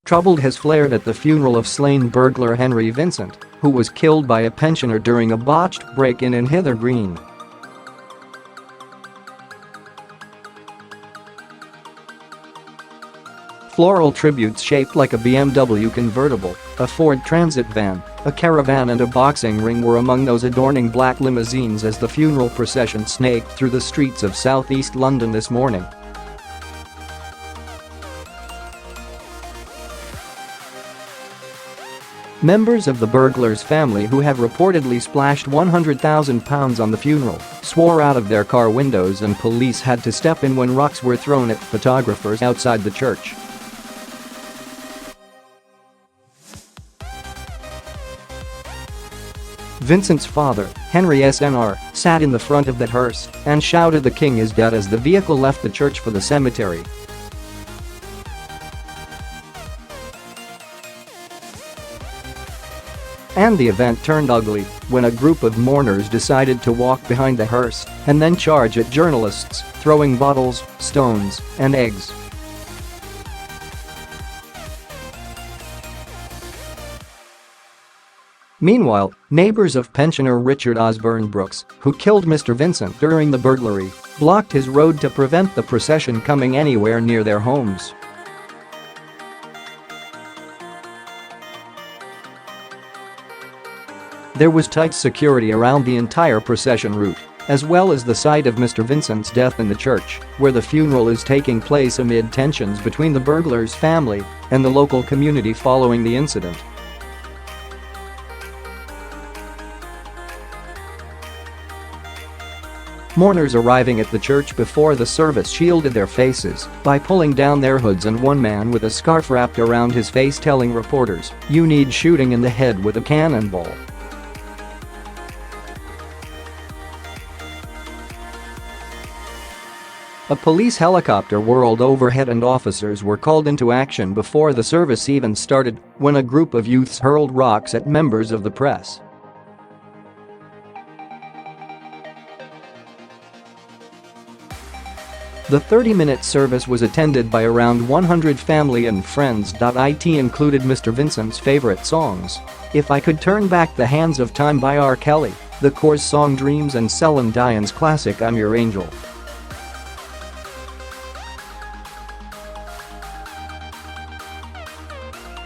Trouble has flared at the funeral of slain burglar Henry Vincent, who was killed by a pensioner during a botched break-in in Hither Green.Floral tributes shaped like a BMW convertible, a Ford Transit van, a caravan and a boxing ring were among those adorning black limousines as the funeral procession snaked through the streets of southeast London this morning. Members of the burglar's family, who have reportedly splashed £100,000 on the funeral, swore out of their car windows and police had to step in when rocks were thrown at photographers outside the church. Vincent's father, Henry Sr., sat in the front of the hearse and shouted "The King is dead" as the vehicle left the church for the cemetery. And the event turned ugly when a group of mourners decided to walk behind the hearse and then charge at journalists, throwing bottles, stones, and eggs. Meanwhile, neighbours of pensioner Richard Osborn-Brooks, who killed Mr Vincent during the burglary, blocked his road to prevent the procession coming anywhere near their homes. There was tight security around the entire procession route, as well as the site of Mr Vincent's death in the church, where the funeral is taking place amid tensions between the burglar's family and the local community following the incident. Mourners arriving at the church before the service shielded their faces by pulling down their hoods, and one man with a scarf wrapped around his face telling reporters, "You need shooting in the head with a cannonball." A police helicopter whirled overhead and officers were called into action before the service even started when a group of youths hurled rocks at members of the press. The 30-minute service was attended by around 100 family and friends.It included Mr Vincent's favorite songs. "If I Could Turn Back the Hands of Time" by R. Kelly, the Core's song Dreams and Celine Dion's classic "I'm Your Angel."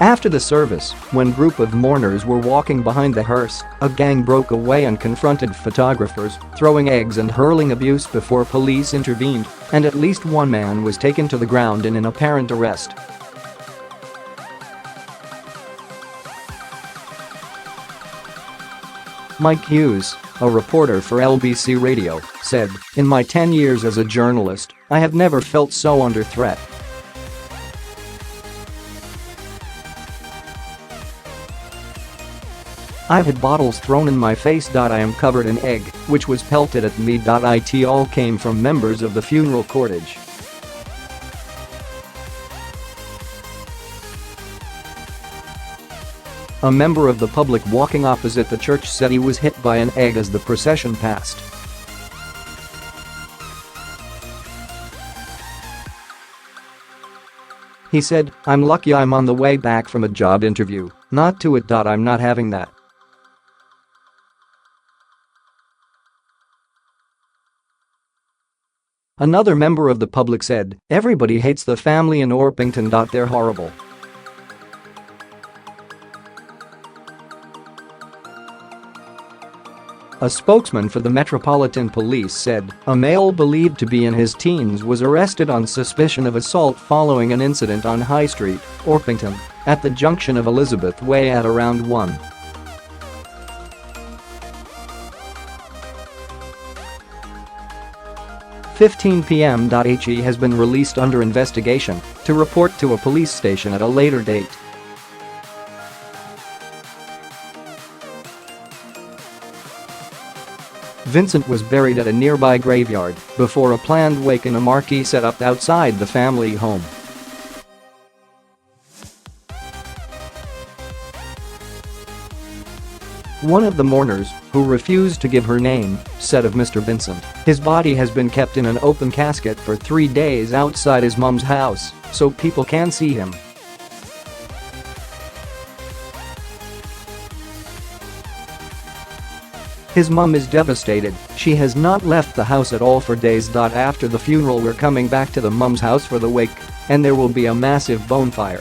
After the service, when a group of mourners were walking behind the hearse, a gang broke away and confronted photographers, throwing eggs and hurling abuse before police intervened, and at least one man was taken to the ground in an apparent arrest. Mike Hughes, a reporter for LBC Radio, said, "In my 10 years as a journalist, I have never felt so under threat. I've had bottles thrown in my face. I am covered in egg, which was pelted at me.It." All came from members of the funeral cortege. A member of the public walking opposite the church said he was hit by an egg as the procession passed. He said, "I'm lucky I'm on the way back from a job interview, not to it. I'm not having that." Another member of the public said, "Everybody hates the family in Orpington.they're horrible." A spokesman for the Metropolitan Police said a male believed to be in his teens was arrested on suspicion of assault following an incident on High Street, Orpington, at the junction of Elizabeth Way at around 1:15 p.m. He has been released under investigation to report to a police station at a later date. Vincent was buried at a nearby graveyard before a planned wake in a marquee set up outside the family home. One of the mourners, who refused to give her name, said of Mr Vincent, "His body has been kept in an open casket for 3 days outside his mum's house, so people can see him." His mum is devastated. She has not left the house at all for days. After the funeral, we're coming back to the mum's house for the wake, and there will be a massive bonfire.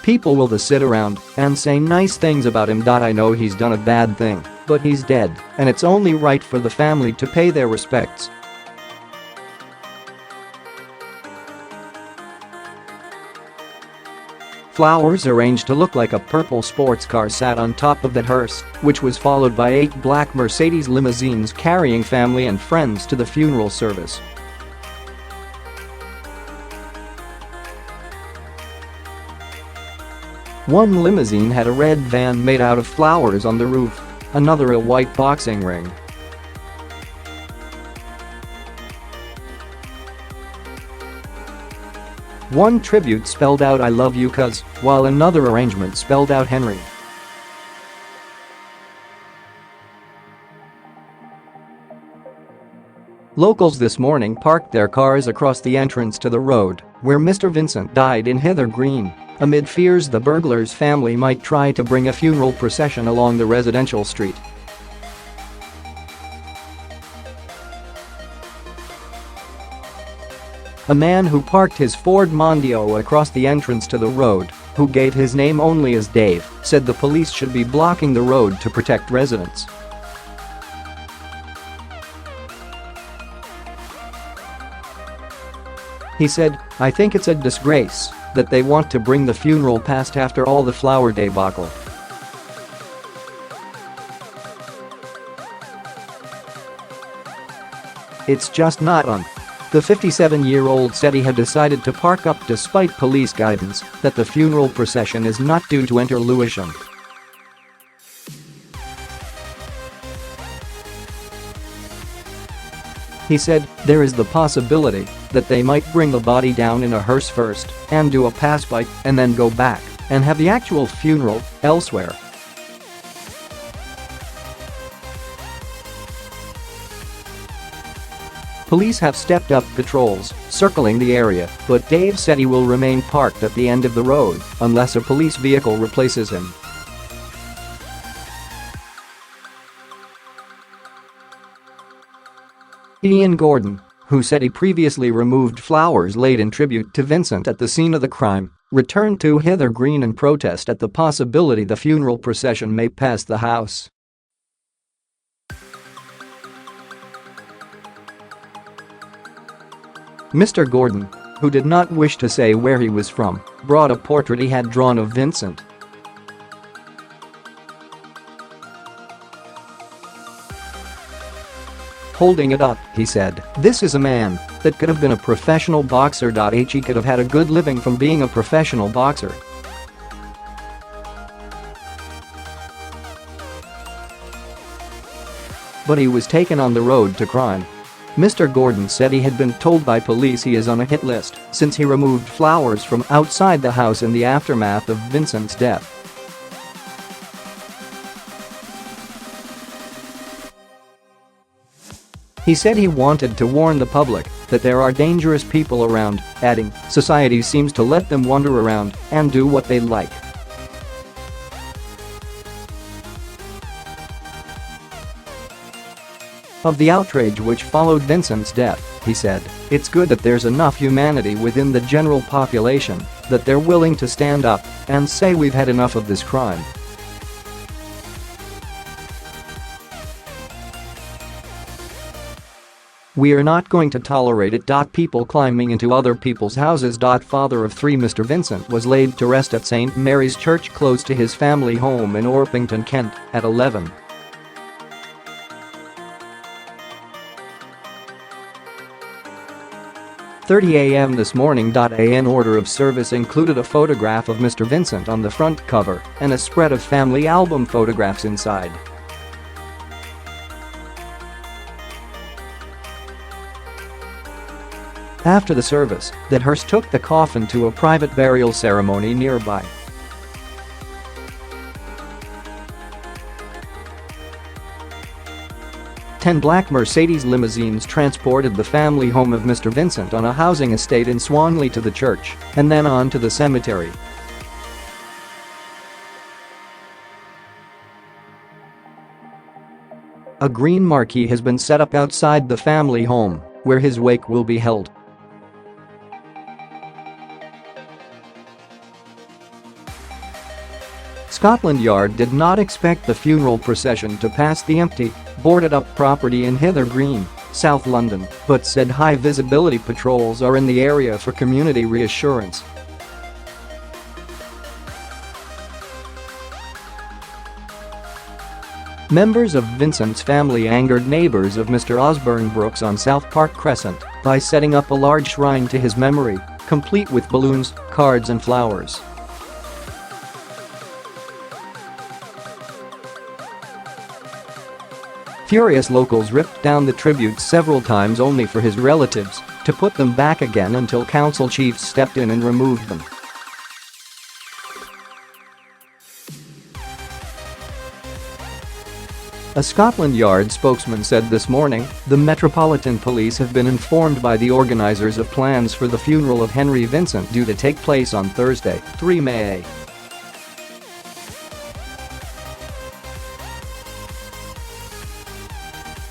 People will sit around and say nice things about him. I know he's done a bad thing, but he's dead, and it's only right for the family to pay their respects. Flowers arranged to look like a purple sports car sat on top of that hearse, which was followed by 8 black Mercedes limousines carrying family and friends to the funeral service. One limousine had a red van made out of flowers on the roof, another a white boxing ring. One tribute spelled out "I love you cuz," while another arrangement spelled out "Henry." Locals this morning parked their cars across the entrance to the road where Mr Vincent died in Hither Green, amid fears the burglar's family might try to bring a funeral procession along the residential street. A man who parked his Ford Mondeo across the entrance to the road, who gave his name only as Dave, said the police should be blocking the road to protect residents. He said, "I think it's a disgrace that they want to bring the funeral past after all the flower debacle. It's just not on." The 57-year-old said he had decided to park up despite police guidance that the funeral procession is not due to enter Lewisham. He said, "There is the possibility that they might bring the body down in a hearse first and do a pass-by and then go back and have the actual funeral elsewhere." Police have stepped up patrols circling the area, but Dave said he will remain parked at the end of the road unless a police vehicle replaces him. Ian Gordon, who said he previously removed flowers laid in tribute to Vincent at the scene of the crime, returned to Hither Green in protest at the possibility the funeral procession may pass the house. Mr. Gordon, who did not wish to say where he was from, brought a portrait he had drawn of Vincent. Holding it up, he said, "This is a man that could have been a professional boxer. He could have had a good living from being a professional boxer." But he was taken on the road to crime. Mr. Gordon said he had been told by police he is on a hit list since he removed flowers from outside the house in the aftermath of Vincent's death. He said he wanted to warn the public that there are dangerous people around, adding, "Society seems to let them wander around and do what they like." Of the outrage which followed Vincent's death, he said, "It's good that there's enough humanity within the general population that they're willing to stand up and say we've had enough of this crime." "We are not going to tolerate it. People climbing into other people's houses." Father of 3 Mr. Vincent was laid to rest at St. Mary's Church close to his family home in Orpington, Kent, at 11. 30 a.m. this morning. An order of service included a photograph of Mr. Vincent on the front cover and a spread of family album photographs inside. After the service, the hearse took the coffin to a private burial ceremony nearby. Ten black Mercedes limousines transported the family home of Mr. Vincent on a housing estate in Swanley to the church and then on to the cemetery. A green marquee has been set up outside the family home, where his wake will be held. Scotland Yard did not expect the funeral procession to pass the empty, boarded-up property in Hither Green, South London, but said high-visibility patrols are in the area for community reassurance. Members of Vincent's family angered neighbours of Mr Osborn-Brooks on South Park Crescent by setting up a large shrine to his memory, complete with balloons, cards and flowers. Furious locals ripped down the tributes several times only for his relatives to put them back again until council chiefs stepped in and removed them. A Scotland Yard spokesman said this morning, the Metropolitan Police have been informed by the organisers of plans for the funeral of Henry Vincent due to take place on Thursday, 3 May.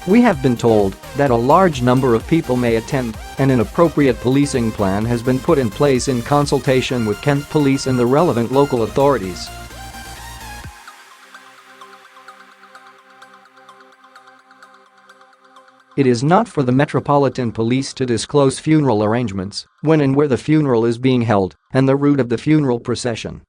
We have been told that a large number of people may attend, and an appropriate policing plan has been put in place in consultation with Kent Police and the relevant local authorities. It is not for the Metropolitan Police to disclose funeral arrangements, when and where the funeral is being held, and the route of the funeral procession.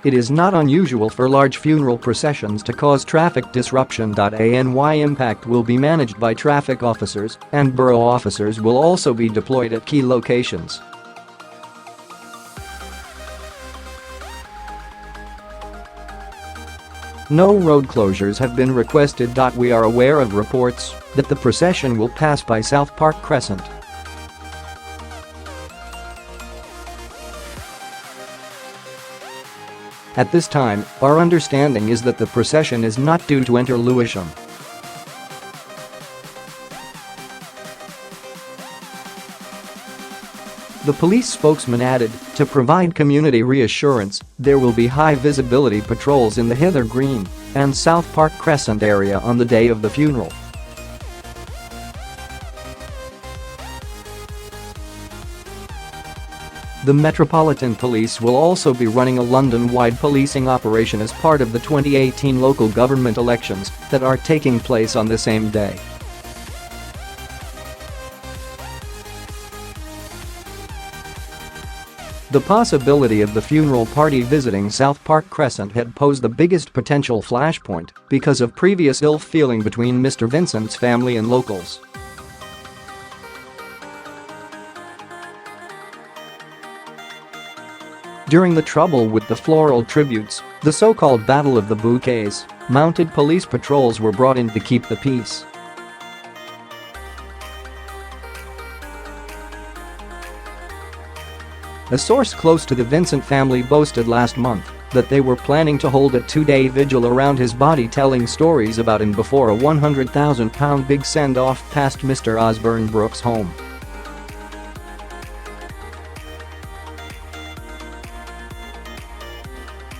It is not unusual for large funeral processions to cause traffic disruption. And impact will be managed by traffic officers, and borough officers will also be deployed at key locations. No road closures have been requested. We are aware of reports that the procession will pass by South Park Crescent. At this time, our understanding is that the procession is not due to enter Lewisham. The police spokesman added, to provide community reassurance, there will be high-visibility patrols in the Hither Green and South Park Crescent area on the day of the funeral. The Metropolitan Police will also be running a London-wide policing operation as part of the 2018 local government elections that are taking place on the same day. The possibility of the funeral party visiting South Park Crescent had posed the biggest potential flashpoint because of previous ill feeling between Mr Vincent's family and locals. During the trouble with the floral tributes, the so-called Battle of the Bouquets, mounted police patrols were brought in to keep the peace. A source close to the Vincent family boasted last month that they were planning to hold a two-day vigil around his body, telling stories about him before a £100,000 big send-off past Mr Osborn-Brooks' home.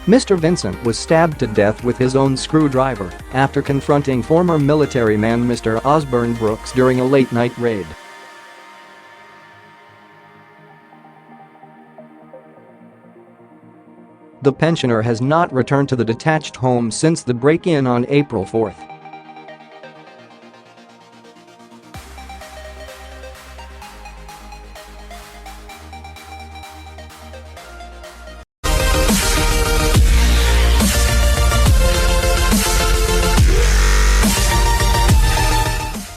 Mr Vincent was stabbed to death with his own screwdriver after confronting former military man Mr Osborn-Brooks during a late-night raid. The pensioner has not returned to the detached home since the break-in on April 4.